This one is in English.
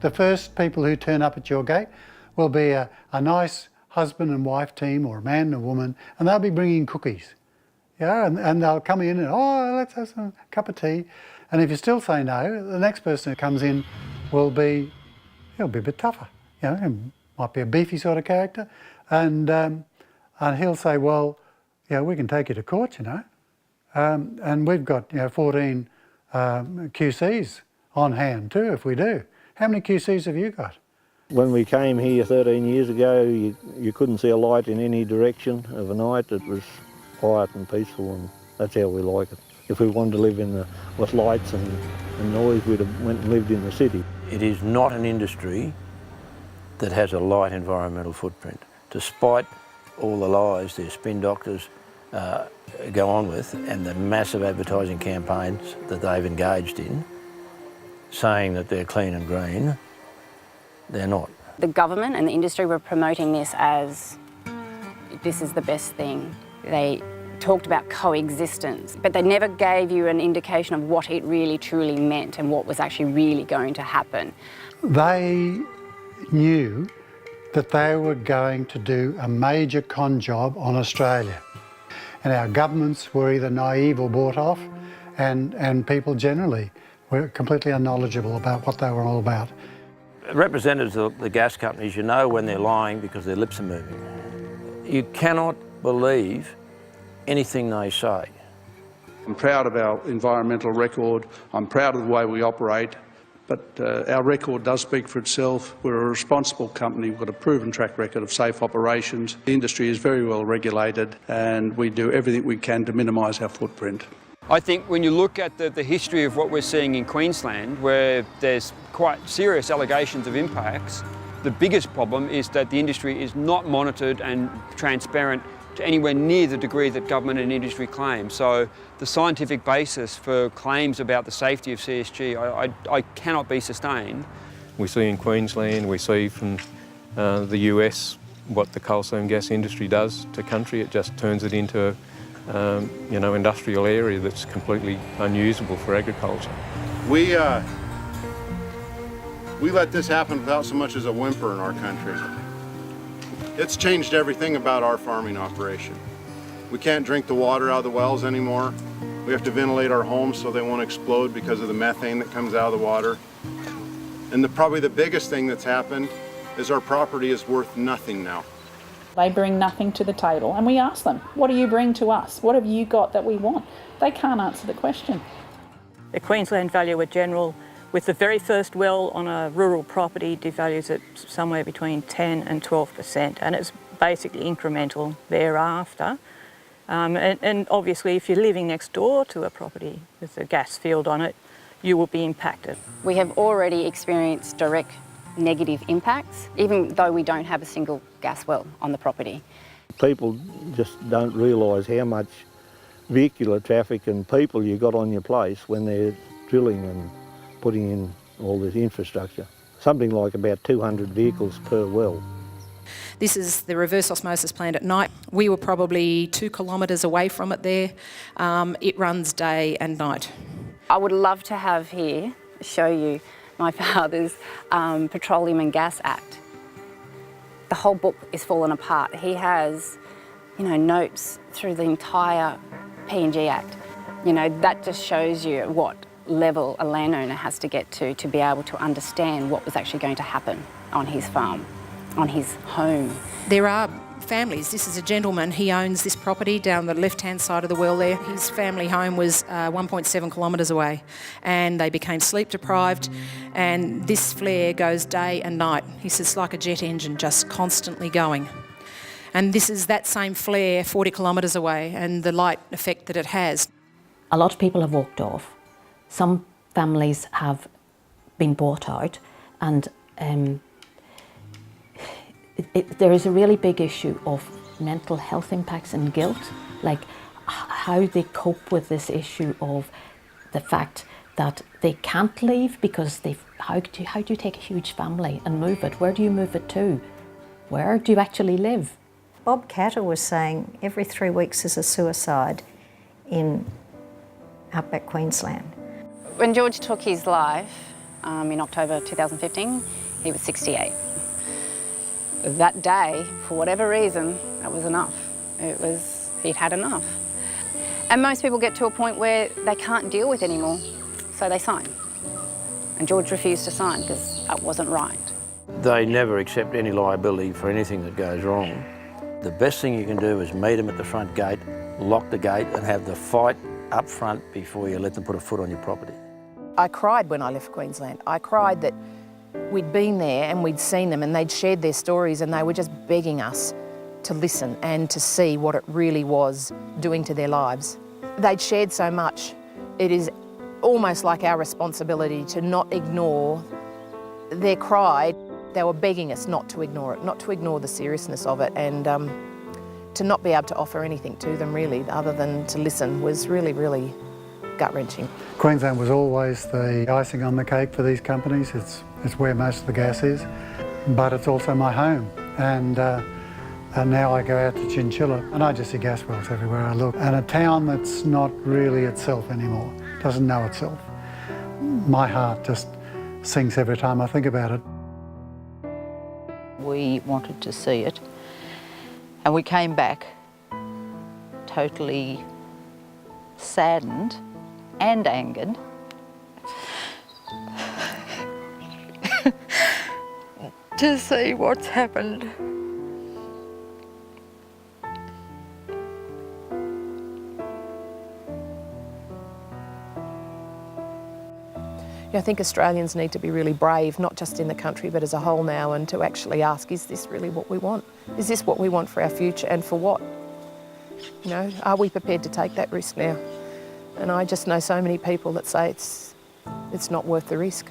The first people who turn up at your gate will be a nice husband and wife team, or a man and a woman, and they'll be bringing cookies. Yeah, and they'll come in and, oh, let's have some cup of tea. And if you still say no, the next person who comes in he'll be a bit tougher. You know, he might be a beefy sort of character, and he'll say, well, yeah, we can take you to court, you know. And we've got 14 QCs on hand too, if we do. How many QCs have you got? When we came here 13 years ago, you couldn't see a light in any direction of a night. It was quiet and peaceful, and that's how we like it. If we wanted to live with lights and noise, we'd have went and lived in the city. It is not an industry that has a light environmental footprint. Despite all the lies their spin doctors go on with, and the massive advertising campaigns that they've engaged in, saying that they're clean and green, they're not. The government and the industry were promoting this as this is the best thing. They talked about coexistence, but they never gave you an indication of what it really truly meant and what was actually really going to happen. They knew that they were going to do a major con job on Australia. And our governments were either naive or bought off, and people generally were completely unknowledgeable about what they were all about. Representatives of the gas companies, you know when they're lying because their lips are moving. You cannot believe anything they say. I'm proud of our environmental record. I'm proud of the way we operate, but our record does speak for itself. We're a responsible company. We've got a proven track record of safe operations. The industry is very well regulated, and we do everything we can to minimise our footprint. I think when you look at the history of what we're seeing in Queensland, where there's quite serious allegations of impacts, the biggest problem is that the industry is not monitored and transparent to anywhere near the degree that government and industry claim. So the scientific basis for claims about the safety of CSG, I cannot be sustained. We see in Queensland, we see from the US what the coal seam gas industry does to country. It just turns it into industrial area that's completely unusable for agriculture. We let this happen without so much as a whimper in our country. It's changed everything about our farming operation. We can't drink the water out of the wells anymore. We have to ventilate our homes so they won't explode because of the methane that comes out of the water. And probably the biggest thing that's happened is our property is worth nothing now. They bring nothing to the table, and we ask them, what do you bring to us? What have you got that we want? They can't answer the question. The Queensland Valuer General, with the very first well on a rural property, devalues it somewhere between 10 and 12%, and it's basically incremental thereafter. And obviously, if you're living next door to a property with a gas field on it, you will be impacted. We have already experienced direct negative impacts, even though we don't have a single gas well on the property. People just don't realise how much vehicular traffic and people you got on your place when they're drilling and putting in all this infrastructure. Something like about 200 vehicles per well. This is the reverse osmosis plant at night. We were probably 2 kilometres away from it there. It runs day and night. I would love to have here, show you my father's Petroleum and Gas Act. The whole book is fallen apart. He has, notes through the entire PNG Act. That just shows you what level a landowner has to get to be able to understand what was actually going to happen on his farm, on his home. There are families. This is a gentleman, he owns this property down the left-hand side of the well there. His family home was 1.7 kilometres away, and they became sleep deprived, and this flare goes day and night. He says it's like a jet engine just constantly going. And this is that same flare 40 kilometres away, and the light effect that it has. A lot of people have walked off. Some families have been bought out, and there is a really big issue of mental health impacts and guilt, like how they cope with this issue of the fact that they can't leave because how do you take a huge family and move it? Where do you move it to? Where do you actually live? Bob Catter was saying every 3 weeks is a suicide in outback Queensland. When George took his life, in October 2015, he was 68. That day, for whatever reason, that was enough. He'd had enough. And most people get to a point where they can't deal with it anymore, so they sign. And George refused to sign because that wasn't right. They never accept any liability for anything that goes wrong. The best thing you can do is meet them at the front gate, lock the gate and have the fight up front before you let them put a foot on your property. I cried when I left Queensland. I cried that we'd been there and we'd seen them and they'd shared their stories and they were just begging us to listen and to see what it really was doing to their lives. They'd shared so much. It is almost like our responsibility to not ignore their cry. They were begging us not to ignore it, not to ignore the seriousness of it, and to not be able to offer anything to them really other than to listen was really, really gut-wrenching. Queensland was always the icing on the cake for these companies. It's where most of the gas is, but it's also my home. And now I go out to Chinchilla and I just see gas wells everywhere I look. And a town that's not really itself anymore, doesn't know itself. My heart just sinks every time I think about it. We wanted to see it, and we came back totally saddened and angered to see what's happened. I think Australians need to be really brave, not just in the country but as a whole now, and to actually ask, is this really what we want? Is this what we want for our future, and for what? You know, are we prepared to take that risk now? And I just know so many people that say it's not worth the risk.